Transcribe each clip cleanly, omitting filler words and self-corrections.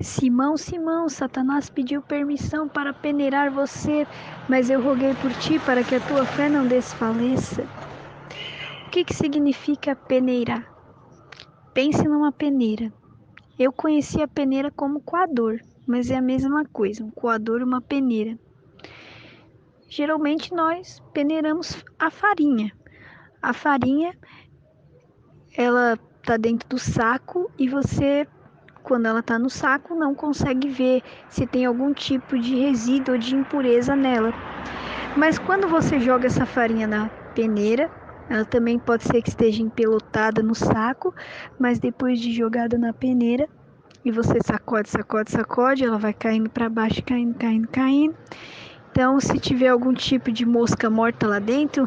Simão, Simão, Satanás pediu permissão para peneirar você, mas eu roguei por ti para que a tua fé não desfaleça. O que significa peneirar? Pense numa peneira. Eu conheci a peneira como coador, mas é a mesma coisa, um coador e uma peneira. Geralmente nós peneiramos a farinha. A farinha, ela tá dentro do saco e você, quando ela tá no saco, não consegue ver se tem algum tipo de resíduo ou de impureza nela. Mas quando você joga essa farinha na peneira, ela também pode ser que esteja empelotada no saco, mas depois de jogada na peneira, e você sacode, sacode, sacode, ela vai caindo para baixo, caindo, caindo, caindo. Então, se tiver algum tipo de mosca morta lá dentro,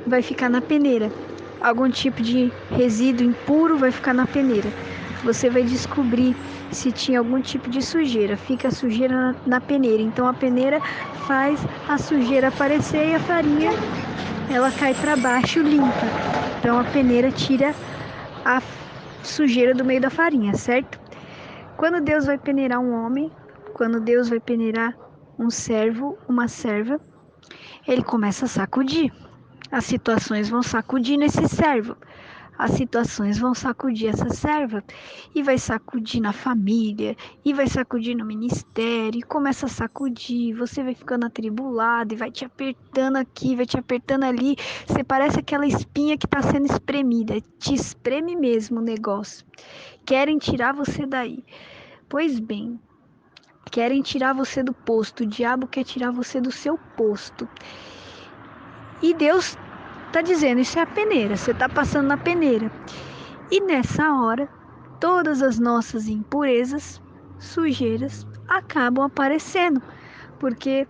vai ficar na peneira. Algum tipo de resíduo impuro vai ficar na peneira. Você vai descobrir se tinha algum tipo de sujeira. Fica a sujeira na peneira. Então, a peneira faz a sujeira aparecer e a farinha ela cai para baixo limpa. Então, a peneira tira a sujeira do meio da farinha, certo? Quando Deus vai peneirar um homem, quando Deus vai peneirar um servo, uma serva, ele começa a sacudir. As situações vão sacudir nesse servo. As situações vão sacudir essa serva. E vai sacudir na família, e vai sacudir no ministério, e começa a sacudir. Você vai ficando atribulado, e vai te apertando aqui, vai te apertando ali. Você parece aquela espinha que está sendo espremida. Te espreme mesmo o negócio. Querem tirar você daí. Pois bem, querem tirar você do posto. O diabo quer tirar você do seu posto. E Deus está dizendo, isso é a peneira, você está passando na peneira. E nessa hora, todas as nossas impurezas, sujeiras, acabam aparecendo. Porque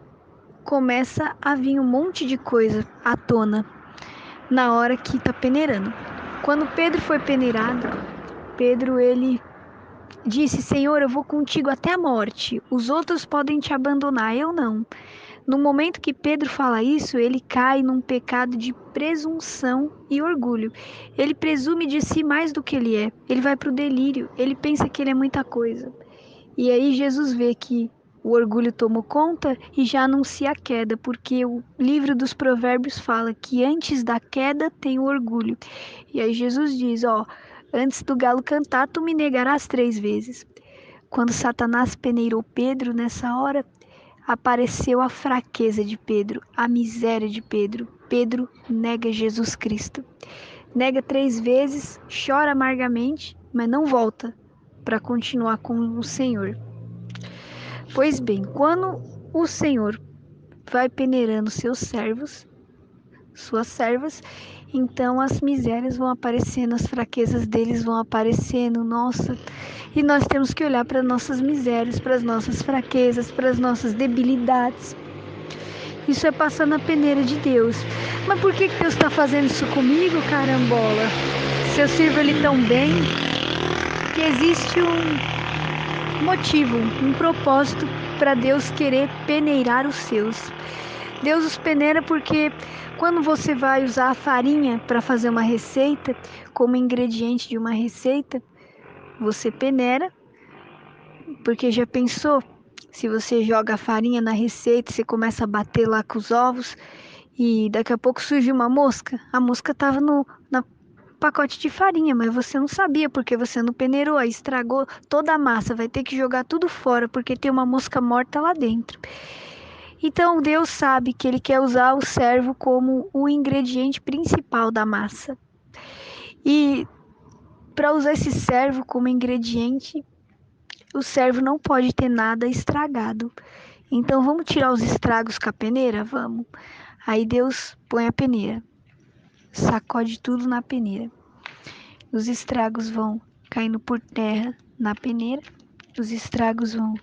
começa a vir um monte de coisa à tona na hora que está peneirando. Quando Pedro foi peneirado, Pedro ele disse, Senhor, eu vou contigo até a morte. Os outros podem te abandonar, eu não. No momento que Pedro fala isso, ele cai num pecado de presunção e orgulho. Ele presume de si mais do que ele é. Ele vai para o delírio. Ele pensa que ele é muita coisa. E aí Jesus vê que o orgulho tomou conta e já anuncia a queda, porque o livro dos Provérbios fala que antes da queda tem o orgulho. E aí Jesus diz, antes do galo cantar, tu me negarás 3 vezes. Quando Satanás peneirou Pedro, nessa hora, apareceu a fraqueza de Pedro, a miséria de Pedro. Pedro nega Jesus Cristo. Nega 3 vezes, chora amargamente, mas não volta para continuar com o Senhor. Pois bem, quando o Senhor vai peneirando seus servos, suas servas, então as misérias vão aparecendo, as fraquezas deles vão aparecendo, nossa. E nós temos que olhar para nossas misérias, para as nossas fraquezas, para as nossas debilidades. Isso é passar na peneira de Deus. Mas por que Deus está fazendo isso comigo, carambola? Se eu sirvo Ele tão bem, que existe um motivo, um propósito para Deus querer peneirar os seus. Deus os peneira porque quando você vai usar a farinha para fazer uma receita, como ingrediente de uma receita, você peneira, porque já pensou? Se você joga a farinha na receita, você começa a bater lá com os ovos e daqui a pouco surge uma mosca. A mosca estava no pacote de farinha, mas você não sabia porque você não peneirou, aí estragou toda a massa. Vai ter que jogar tudo fora porque tem uma mosca morta lá dentro. Então Deus sabe que Ele quer usar o servo como o ingrediente principal da massa. E para usar esse servo como ingrediente, o servo não pode ter nada estragado. Então vamos tirar os estragos com a peneira? Vamos. Aí Deus põe a peneira, sacode tudo na peneira. Os estragos vão caindo por terra na peneira, os estragos vão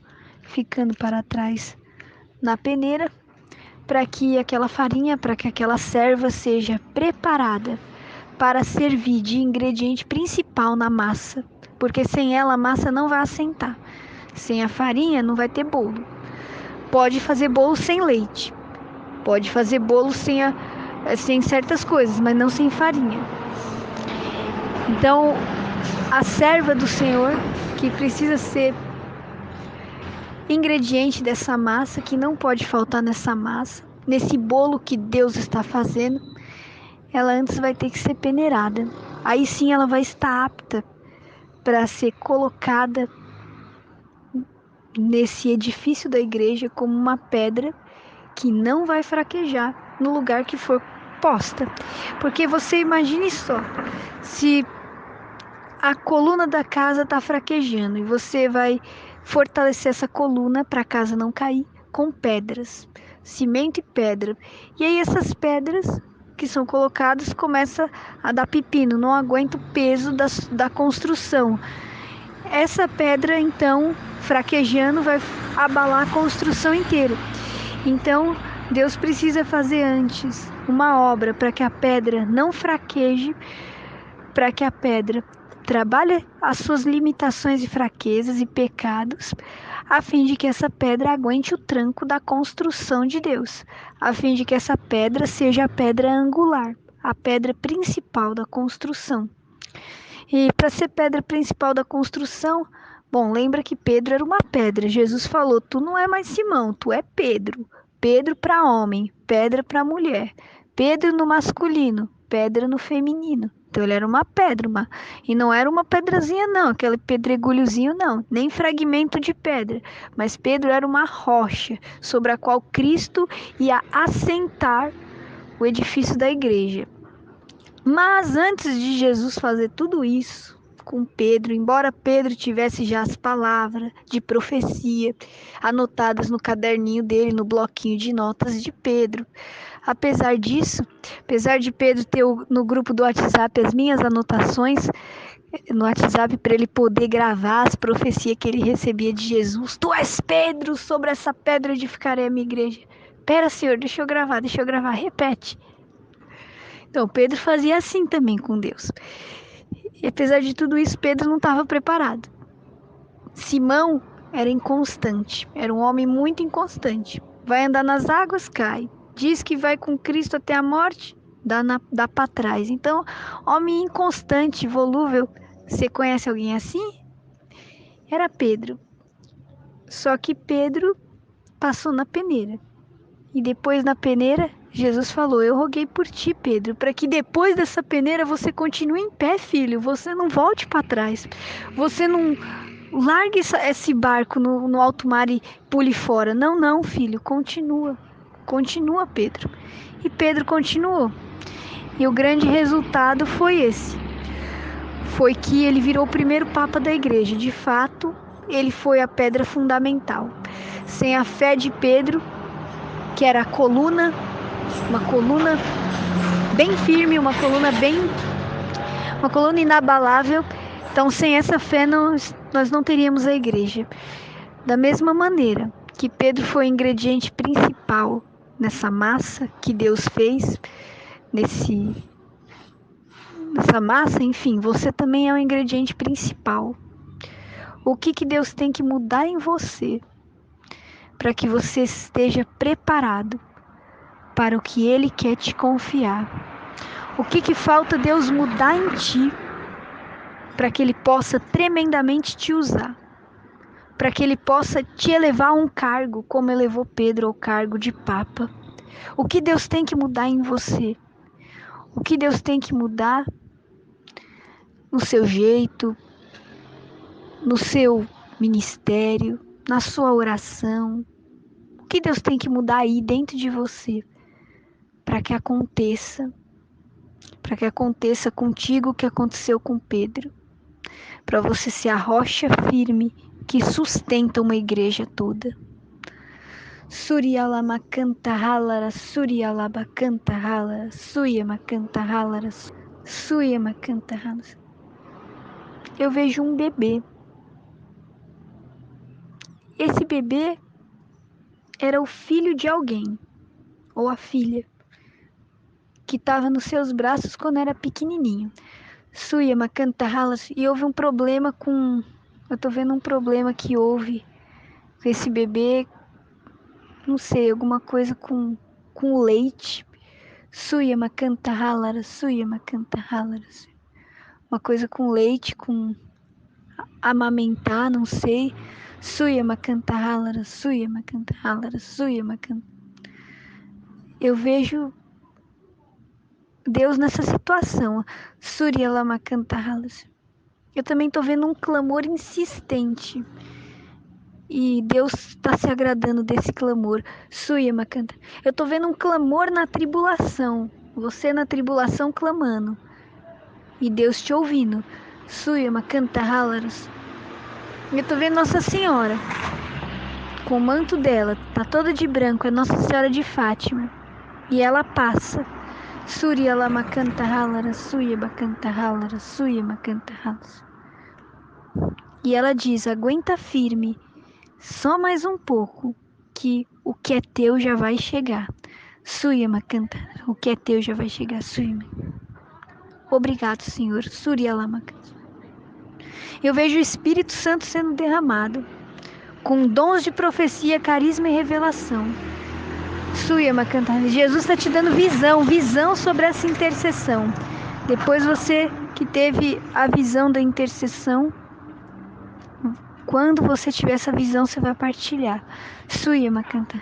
ficando para trás na peneira, para que aquela farinha, para que aquela serva seja preparada para servir de ingrediente principal na massa, porque sem ela a massa não vai assentar. Sem a farinha não vai ter bolo. Pode fazer bolo sem leite, pode fazer bolo sem certas coisas, mas não sem farinha. Então, a serva do Senhor, que precisa ser ingrediente dessa massa que não pode faltar nessa massa, nesse bolo que Deus está fazendo, ela antes vai ter que ser peneirada. Aí sim ela vai estar apta para ser colocada nesse edifício da igreja como uma pedra que não vai fraquejar no lugar que for posta. Porque você imagine só, se a coluna da casa está fraquejando e você vai fortalecer essa coluna para a casa não cair com pedras, cimento e pedra. E aí essas pedras que são colocadas começam a dar pepino, não aguenta o peso da construção. Essa pedra, então, fraquejando, vai abalar a construção inteira. Então, Deus precisa fazer antes uma obra para que a pedra não fraqueje, para que a pedra trabalhe as suas limitações e fraquezas e pecados, a fim de que essa pedra aguente o tranco da construção de Deus, a fim de que essa pedra seja a pedra angular, a pedra principal da construção. E para ser pedra principal da construção, bom, lembra que Pedro era uma pedra. Jesus falou: tu não é mais Simão, tu é Pedro. Pedro para homem, pedra para mulher. Pedro no masculino, pedra no feminino. Então ele era uma pedra, e não era uma pedrazinha não, aquele pedregulhozinho não, nem fragmento de pedra. Mas Pedro era uma rocha sobre a qual Cristo ia assentar o edifício da igreja. Mas antes de Jesus fazer tudo isso com Pedro, embora Pedro tivesse já as palavras de profecia anotadas no caderninho dele, no bloquinho de notas de Pedro, apesar disso, apesar de Pedro ter no grupo do WhatsApp as minhas anotações no WhatsApp para ele poder gravar as profecias que ele recebia de Jesus: tu és Pedro, sobre essa pedra edificarei a minha igreja. Pera, Senhor, deixa eu gravar, repete. Então, Pedro fazia assim também com Deus. E apesar de tudo isso, Pedro não estava preparado. Simão era inconstante, era um homem muito inconstante. Vai andar nas águas, cai. Diz que vai com Cristo até a morte, dá para trás. Então, homem inconstante, volúvel. Você conhece alguém assim? Era Pedro. Só que Pedro passou na peneira. E depois na peneira, Jesus falou: eu roguei por ti, Pedro, para que depois dessa peneira você continue em pé, filho. Você não volte para trás. Você não largue esse barco no alto mar e pule fora. Não, não, filho, continua. Continua, Pedro. E Pedro continuou. E o grande resultado foi esse. Foi que ele virou o primeiro papa da igreja. De fato, ele foi a pedra fundamental. Sem a fé de Pedro, que era a coluna, uma coluna bem firme, uma coluna inabalável. Então, sem essa fé, nós não teríamos a igreja. Da mesma maneira que Pedro foi o ingrediente principal nessa massa que Deus fez, nessa massa, enfim, você também é o ingrediente principal. O que Deus tem que mudar em você para que você esteja preparado para o que Ele quer te confiar? O que falta Deus mudar em ti para que Ele possa tremendamente te usar? Para que Ele possa te elevar a um cargo, como elevou Pedro ao cargo de Papa? O que Deus tem que mudar em você? O que Deus tem que mudar no seu jeito, no seu ministério, na sua oração? O que Deus tem que mudar aí dentro de você para que aconteça contigo o que aconteceu com Pedro, para você ser a rocha firme que sustenta uma igreja toda. Suriyalama canta halara, Suriyalaba canta halara, Suyama canta halara, Suyama canta halara. Eu vejo um bebê. Esse bebê era o filho de alguém, ou a filha, que estava nos seus braços quando era pequenininho. Suyama canta halara, e houve um problema com... Eu tô vendo um problema que houve com esse bebê, não sei, alguma coisa com o leite. Suyama canta halara, Suyama canta halara. Uma coisa com leite, com amamentar, não sei. Suyama canta halara, suyama canta halara, suyama canta. Eu vejo Deus nessa situação. Surya lama canta halara. Eu também tô vendo um clamor insistente. E Deus está se agradando desse clamor. Suyama canta. Eu tô vendo um clamor na tribulação. Você na tribulação clamando. E Deus te ouvindo. Suyama canta halaras. Eu tô vendo Nossa Senhora. Com o manto dela. Tá toda de branco. É Nossa Senhora de Fátima. E ela passa. Surya lama canta halaras. Suyama canta halaras. Suyama canta halaras. E ela diz, aguenta firme. Só mais um pouco, que o que é teu já vai chegar. Suyama canta, o que é teu já vai chegar, Suyama. Obrigado, Senhor. Surya Lama. Eu vejo o Espírito Santo sendo derramado, com dons de profecia, carisma e revelação. Suyama canta. Jesus está te dando visão sobre essa intercessão. Depois você que teve a visão da intercessão, quando você tiver essa visão, você vai partilhar. Suyama canta.